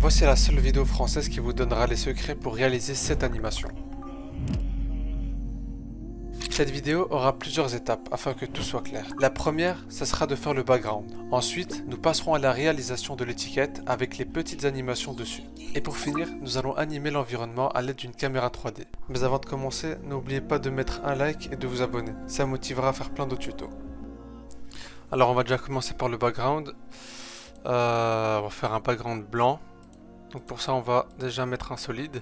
Voici la seule vidéo française qui vous donnera les secrets pour réaliser cette animation. Cette vidéo aura plusieurs étapes afin que tout soit clair. La première, ce sera de faire le background. Ensuite, nous passerons à la réalisation de l'étiquette avec les petites animations dessus. Et pour finir, nous allons animer l'environnement à l'aide d'une caméra 3D. Mais avant de commencer, n'oubliez pas de mettre un like et de vous abonner. Ça motivera à faire plein d'autres tutos. Alors on va déjà commencer par le background. On va faire un background blanc. Donc pour ça on va déjà mettre un solide.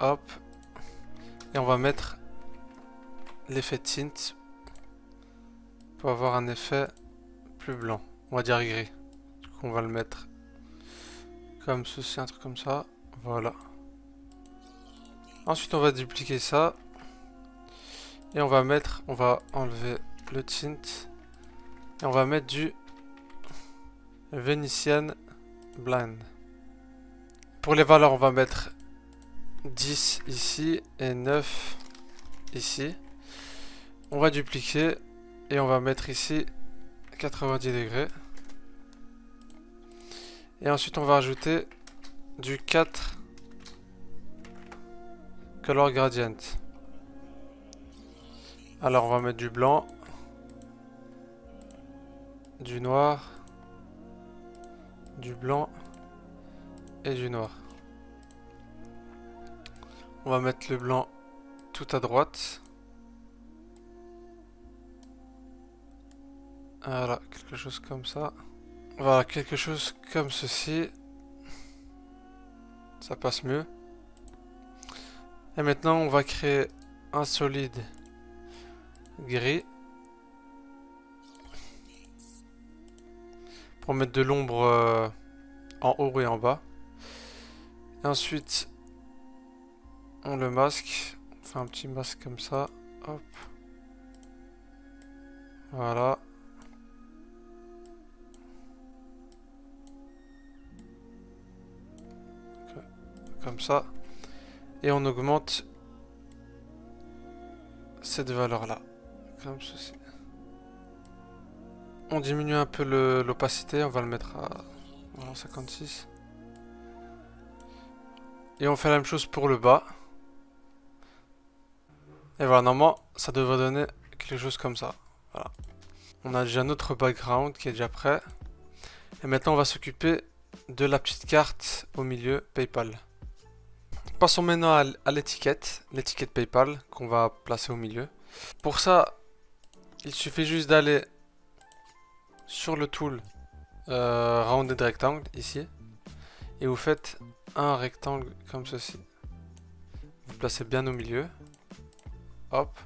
Hop. Et on va mettre l'effet tint pour avoir un effet plus blanc. On va dire gris. Du coup on va le mettre comme ceci, un truc comme ça. Voilà. Ensuite on va dupliquer ça. Et on va enlever le tint. Et on va mettre du Venetian Blind. Pour les valeurs on va mettre 10 ici et 9 ici. On va dupliquer et on va mettre ici 90 degrés. Et ensuite on va ajouter du 4 Color Gradient. Alors on va mettre du blanc, du noir, du blanc et du noir. On va mettre le blanc tout à droite. Voilà, quelque chose comme ça. Voilà, quelque chose comme ceci. Ça passe mieux. Et maintenant, on va créer un solide gris. Pour mettre de l'ombre en haut et en bas. Et ensuite, on le masque. On fait un petit masque comme ça. Hop. Voilà. Comme ça. Et on augmente cette valeur là. Comme ceci. On diminue un peu l'opacité. On va le mettre à voilà, 56. Et on fait la même chose pour le bas. Et voilà, normalement, ça devrait donner quelque chose comme ça. Voilà. On a déjà notre background qui est déjà prêt. Et maintenant, on va s'occuper de la petite carte au milieu, PayPal. Passons maintenant à l'étiquette PayPal qu'on va placer au milieu. Pour ça, il suffit juste d'aller sur le tool Rounded Rectangle, ici. Et vous faites un rectangle comme ceci. Vous placez bien au milieu. Hop.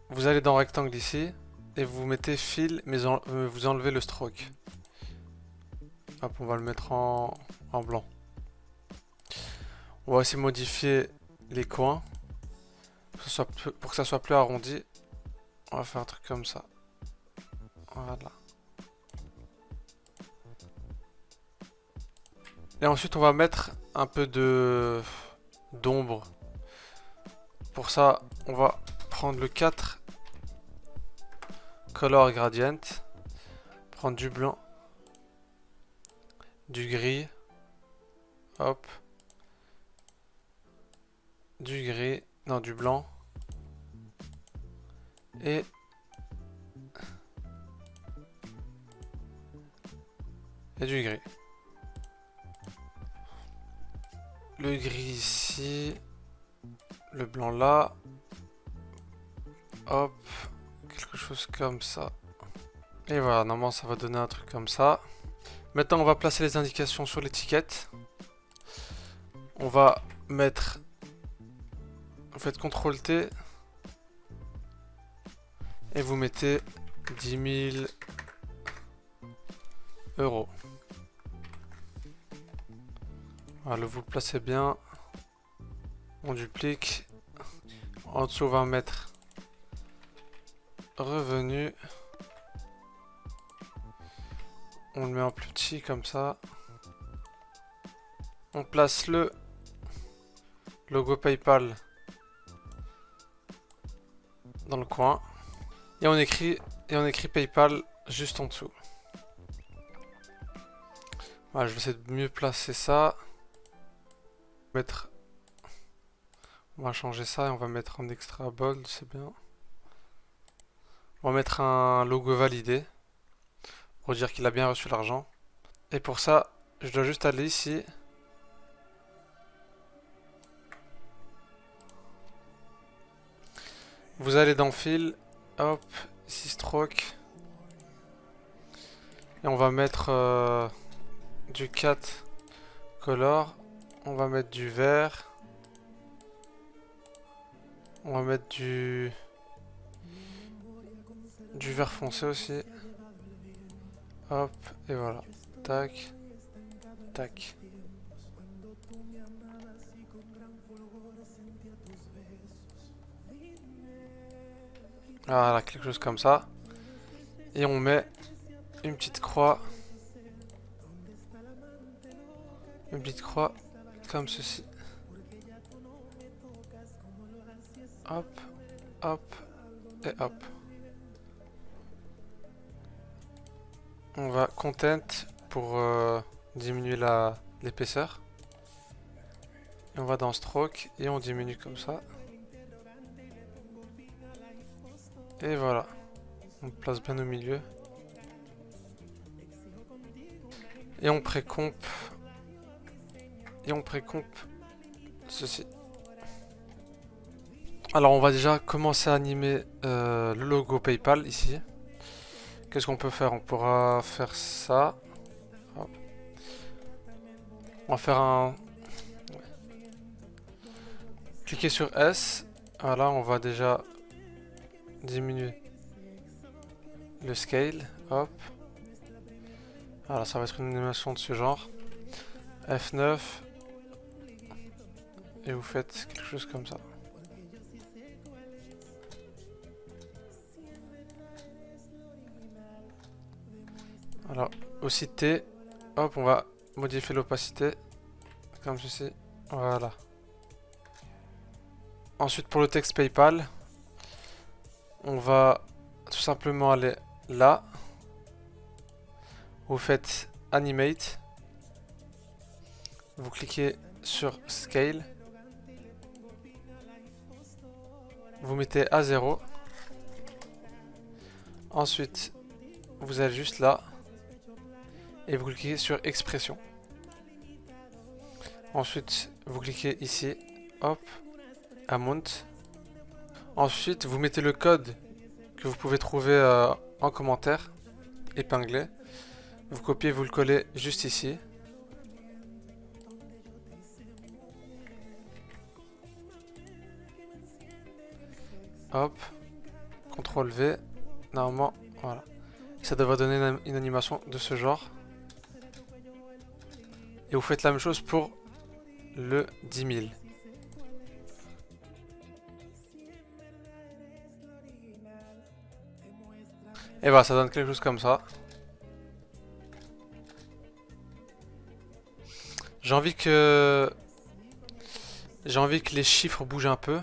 Vous allez dans rectangle ici. Et vous mettez fill, mais vous enlevez le stroke. Hop, on va le mettre en blanc. On va aussi modifier les coins. Pour que ça soit plus arrondi. On va faire un truc comme ça. Voilà. Et ensuite, on va mettre un peu d'ombre. Pour ça, on va prendre le 4 Color Gradient. Prendre du blanc. Du gris. Hop. Du gris. Non, du blanc. Et du gris. Le gris ici. Le blanc là. Hop. Quelque chose comme ça. Et voilà, normalement ça va donner un truc comme ça. Maintenant on va placer les indications sur l'étiquette. On va mettre... Vous faites CTRL T. Et vous mettez 10 000 euros. Voilà, vous le placez bien. On duplique. En dessous, on va mettre revenu. On le met en plus petit comme ça. On place le logo PayPal dans le coin. Et on écrit PayPal juste en dessous. Voilà, je vais essayer de mieux placer ça. Mettre... On va changer ça et on va mettre en extra bold, c'est bien. On va mettre un logo validé pour dire qu'il a bien reçu l'argent. Et pour ça, je dois juste aller ici. Vous allez dans Fill, hop, ici Stroke. Et on va mettre du 4 color. On va mettre du vert. On va mettre du vert foncé aussi. Hop, et voilà. Tac, tac. Voilà, quelque chose comme ça. Et on met une petite croix. Une petite croix comme ceci. Hop, hop, et hop. On va content pour diminuer l'épaisseur. Et on va dans stroke et on diminue comme ça. Et voilà. On place bien au milieu. Et on précomp. Et on précomp ceci. Alors on va déjà commencer à animer le logo PayPal ici. Qu'est-ce qu'on peut faire? On pourra faire ça. Hop. On va faire un... Cliquez sur S. Voilà, on va déjà diminuer le scale. Hop. Voilà, ça va être une animation de ce genre. F9. Et vous faites quelque chose comme ça. Alors, opacité. Hop, on va modifier l'opacité. Comme ceci. Voilà. Ensuite, pour le texte PayPal, on va tout simplement aller là. Vous faites Animate. Vous cliquez sur Scale. Vous mettez à 0. Ensuite, vous allez juste là. Et vous cliquez sur Expression. Ensuite, vous cliquez ici. Hop. Amount. Ensuite, vous mettez le code que vous pouvez trouver en commentaire. Épinglé. Vous copiez, vous le collez juste ici. Hop. CTRL V. Normalement, voilà. Ça devrait donner une animation de ce genre. Et vous faites la même chose pour le 10 000. Et voilà, ça donne quelque chose comme ça. J'ai envie que les chiffres bougent un peu.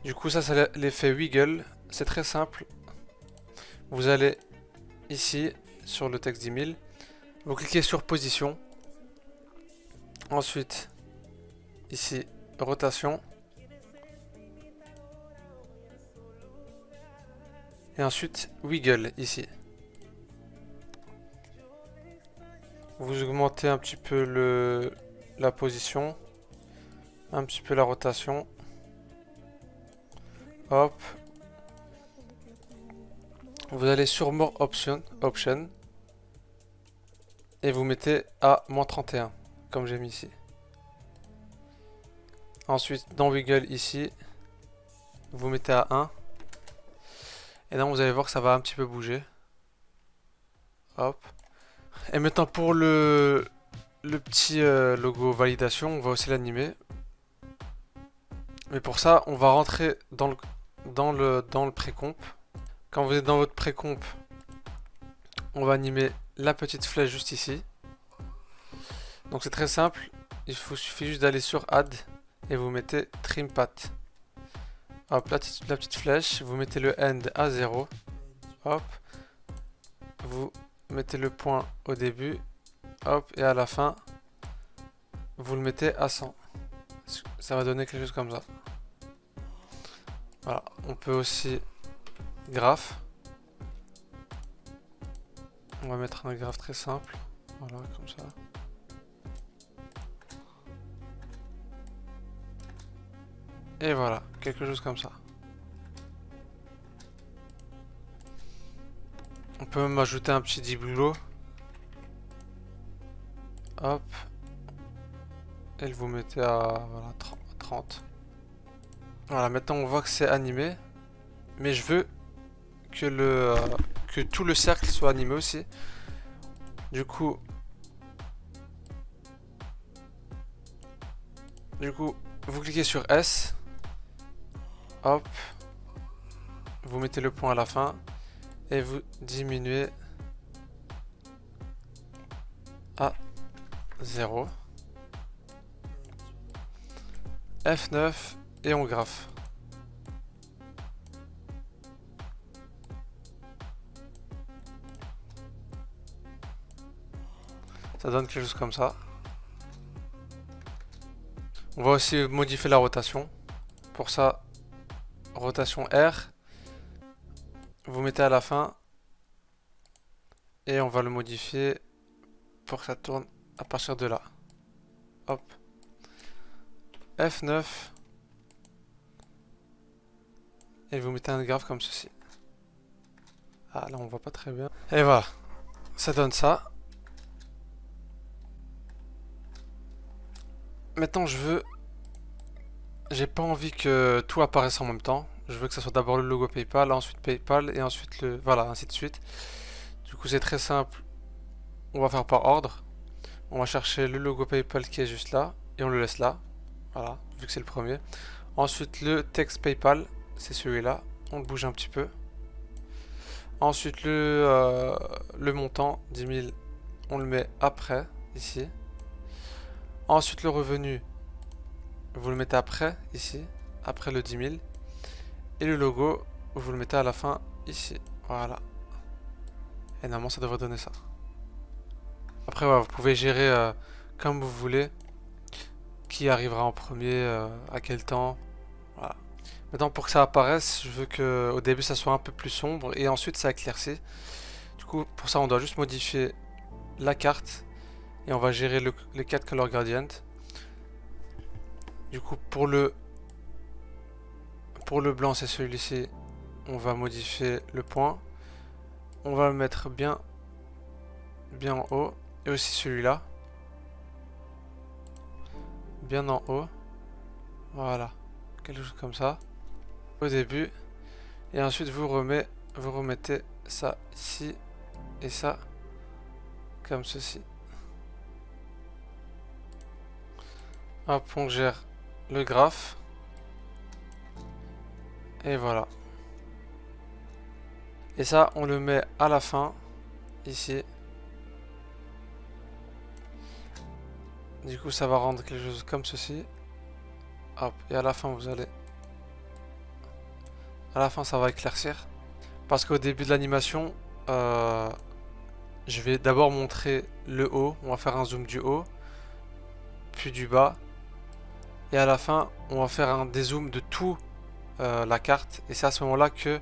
Du coup, ça c'est l'effet wiggle. C'est très simple. Vous allez ici sur le texte 10 000. Vous cliquez sur position. Ensuite, ici, rotation. Et ensuite, wiggle ici. Vous augmentez un petit peu la position. Un petit peu la rotation. Hop. Vous allez sur More Option. Et vous mettez à -31. Comme j'ai mis ici. Ensuite, dans Wiggle ici, vous mettez à 1. Et là, vous allez voir que ça va un petit peu bouger. Hop. Et maintenant, pour le petit logo validation, on va aussi l'animer. Mais pour ça, on va rentrer dans le précomp. Quand vous êtes dans votre précomp, on va animer la petite flèche juste ici. Donc c'est très simple, il suffit juste d'aller sur Add et vous mettez Trim Path. Hop, la petite flèche, vous mettez le End à 0. Hop, vous mettez le point au début. Hop, et à la fin, vous le mettez à 100. Ça va donner quelque chose comme ça. Voilà, on peut aussi graphe. On va mettre un graphe très simple. Voilà, comme ça. Et voilà, quelque chose comme ça. On peut même ajouter un petit diboulo. Hop. Et vous mettez à voilà, 30. Voilà, maintenant on voit que c'est animé. Mais je veux que tout le cercle soit animé aussi. Du coup, vous cliquez sur S. Hop. Vous mettez le point à la fin. Et vous diminuez à 0. F9 et on graphe. Ça donne quelque chose comme ça. On va aussi modifier la rotation. Pour ça, rotation R. Vous mettez à la fin. Et on va le modifier pour que ça tourne à partir de là. Hop. F9. Et vous mettez un graphe comme ceci. Ah là on voit pas très bien. Et voilà. Ça donne ça. Maintenant j'ai pas envie que tout apparaisse en même temps. Je veux que ça soit d'abord le logo PayPal, ensuite PayPal et ensuite le... Voilà, ainsi de suite. Du coup c'est très simple. On va faire par ordre. On va chercher le logo PayPal qui est juste là. Et on le laisse là. Voilà, vu que c'est le premier. Ensuite le texte PayPal, c'est celui-là. On le bouge un petit peu. Ensuite le montant, 10 000, on le met après, ici. Ensuite le revenu, vous le mettez après, ici, après le 10 000. Et le logo, vous le mettez à la fin, ici. Voilà. Et normalement ça devrait donner ça. Après voilà, vous pouvez gérer comme vous voulez. Qui arrivera en premier, à quel temps. Voilà. Maintenant pour que ça apparaisse, je veux que au début ça soit un peu plus sombre et ensuite ça éclaircit. Du coup pour ça on doit juste modifier la carte et on va gérer les 4 color gradient. Du coup pour le blanc c'est celui-ci, on va modifier le point. On va le mettre bien en haut et aussi celui-là bien en haut. Voilà, quelque chose comme ça au début et ensuite vous remettez ça ici et ça comme ceci. Hop, on gère le graphe. Et voilà. Et ça, on le met à la fin, ici. Du coup, ça va rendre quelque chose comme ceci. Hop, et à la fin, vous allez... À la fin, ça va éclaircir. Parce qu'au début de l'animation, je vais d'abord montrer le haut. On va faire un zoom du haut, puis du bas. Et à la fin, on va faire un dézoom de tout la carte. Et c'est à ce moment-là que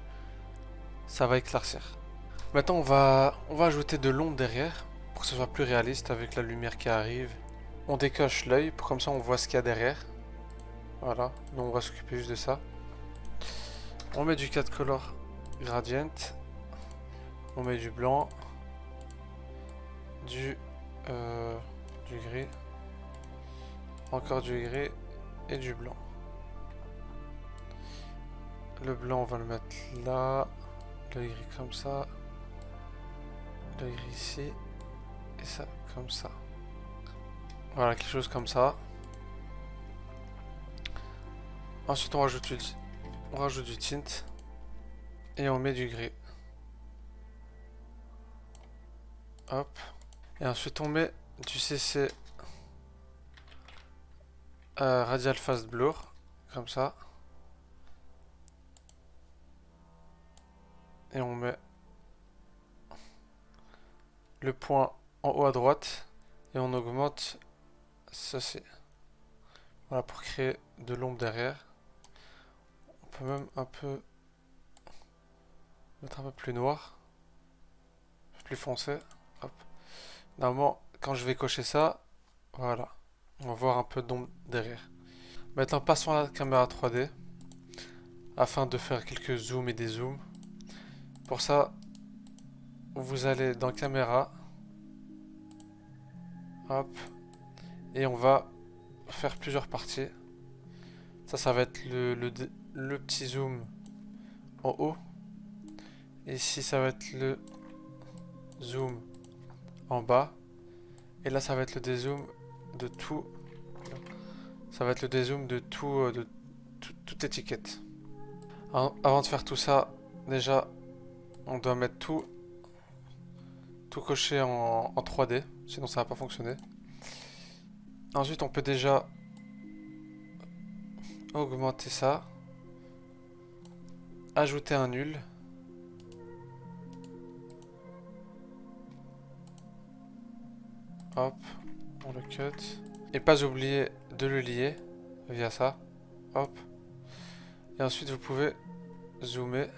ça va éclaircir. Maintenant, on va ajouter de l'ombre derrière pour que ce soit plus réaliste avec la lumière qui arrive. On décoche l'œil pour comme ça on voit ce qu'il y a derrière. Voilà, nous on va s'occuper juste de ça. On met du 4 color gradient. On met du blanc. Du gris. Encore du gris et du blanc. Le blanc on va le mettre là. Le gris comme ça. Le gris ici. Et ça comme ça. Voilà, quelque chose comme ça. Ensuite on rajoute du tint. Et on met du gris. Hop. Et ensuite on met du CC Radial Fast Blur. Comme ça. Et on met le point en haut à droite. Et on augmente ceci. Voilà, pour créer de l'ombre derrière. On peut même un peu mettre un peu plus noir, plus foncé. Hop. Normalement, quand je vais cocher ça, voilà, on va voir un peu d'ombre derrière. Maintenant, passons à la caméra 3D afin de faire quelques zooms et des zooms. Pour ça, vous allez dans caméra, hop, et on va faire plusieurs parties. Ça va être le petit zoom en haut. Et ici, ça va être le zoom en bas. Et là, ça va être le dézoom de tout. Ça va être le dézoom de tout, toute étiquette. Avant de faire tout ça, déjà, on doit mettre tout coché en 3D, sinon ça va pas fonctionner. Ensuite, on peut déjà augmenter ça, ajouter un nul. Hop, on le cut. Et pas oublier de le lier via ça. Hop. Et ensuite, vous pouvez zoomer.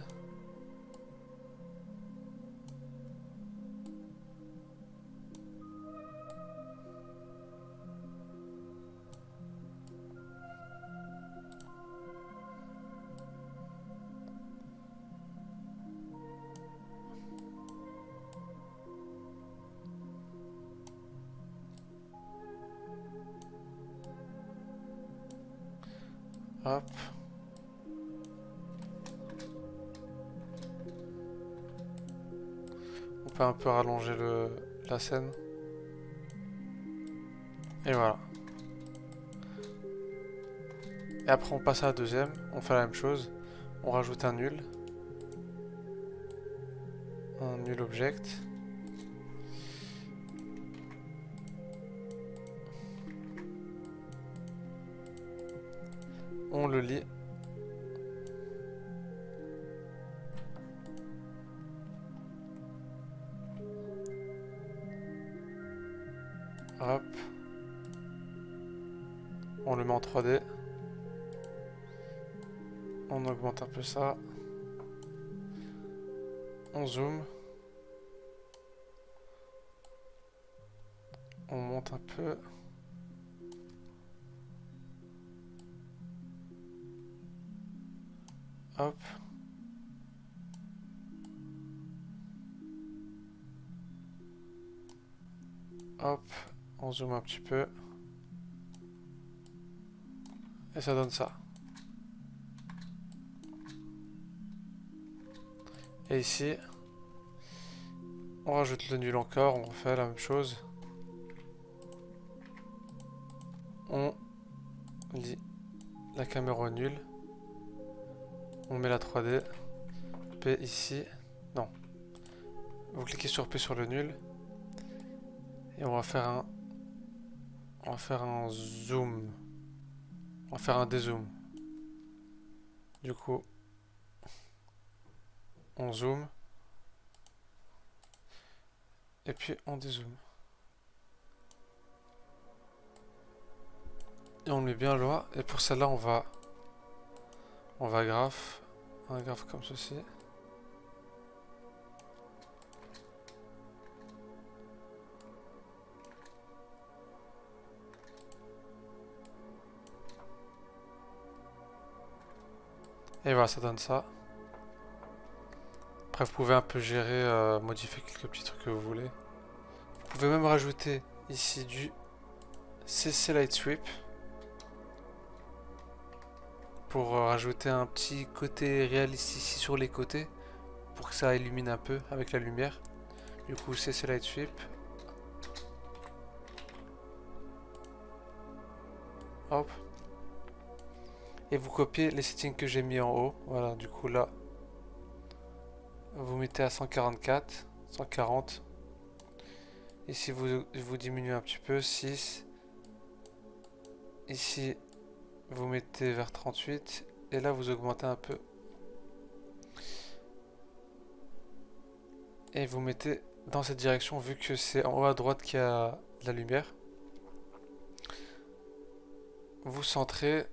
Hop. On peut un peu rallonger la scène. Et voilà. Et après on passe à la deuxième, on fait la même chose. On rajoute un nul. Un nul object. On le lit. Hop. On le met en 3D. On augmente un peu ça. On zoome. On monte un peu. Hop. Hop. On zoome un petit peu. Et ça donne ça. Et ici, on rajoute le nul encore, on refait la même chose. On lit la caméra au nul. On met la 3D. P ici. Non. Vous cliquez sur P sur le nul. Et on va faire un... On va faire un zoom. On va faire un dézoom. Du coup, on zoome. Et puis on dézoome. Et on le met bien loin. Et pour celle-là, on va graph. Un graph comme ceci. Et voilà, ça donne ça. Après, vous pouvez un peu gérer, modifier quelques petits trucs que vous voulez. Vous pouvez même rajouter ici du CC Light Sweep pour rajouter un petit côté réaliste ici sur les côtés pour que ça illumine un peu avec la lumière. Du coup, CC Light Sweep. Hop. Et vous copiez les settings que j'ai mis en haut. Voilà, du coup là, vous mettez à 144, 140. Ici, vous diminuez un petit peu, 6. Ici, vous mettez vers 38. Et là, vous augmentez un peu. Et vous mettez dans cette direction, vu que c'est en haut à droite qu'il y a de la lumière. Vous centrez.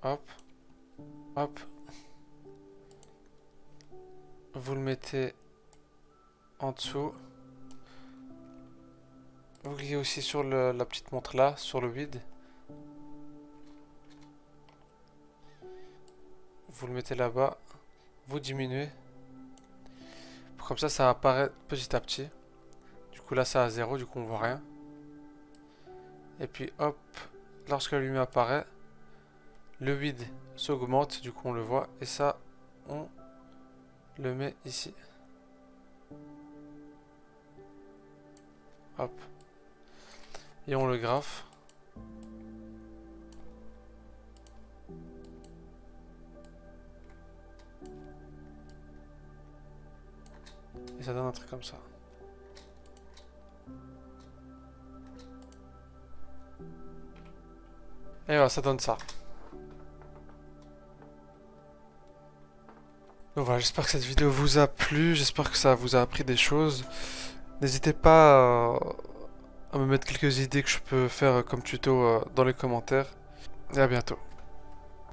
Hop, hop. Vous le mettez en dessous. Vous cliquez aussi sur la petite montre là, sur le vide. Vous le mettez là-bas. Vous diminuez. Comme ça apparaît petit à petit. Du coup là ça a 0, du coup on voit rien. Et puis hop, lorsque la lumière apparaît, le vide s'augmente, du coup on le voit. Et ça, on le met ici. Hop. Et on le graffe. Et ça donne un truc comme ça. Et voilà, ça donne ça. Donc voilà, j'espère que cette vidéo vous a plu, j'espère que ça vous a appris des choses. N'hésitez pas à me mettre quelques idées que je peux faire comme tuto dans les commentaires. Et à bientôt.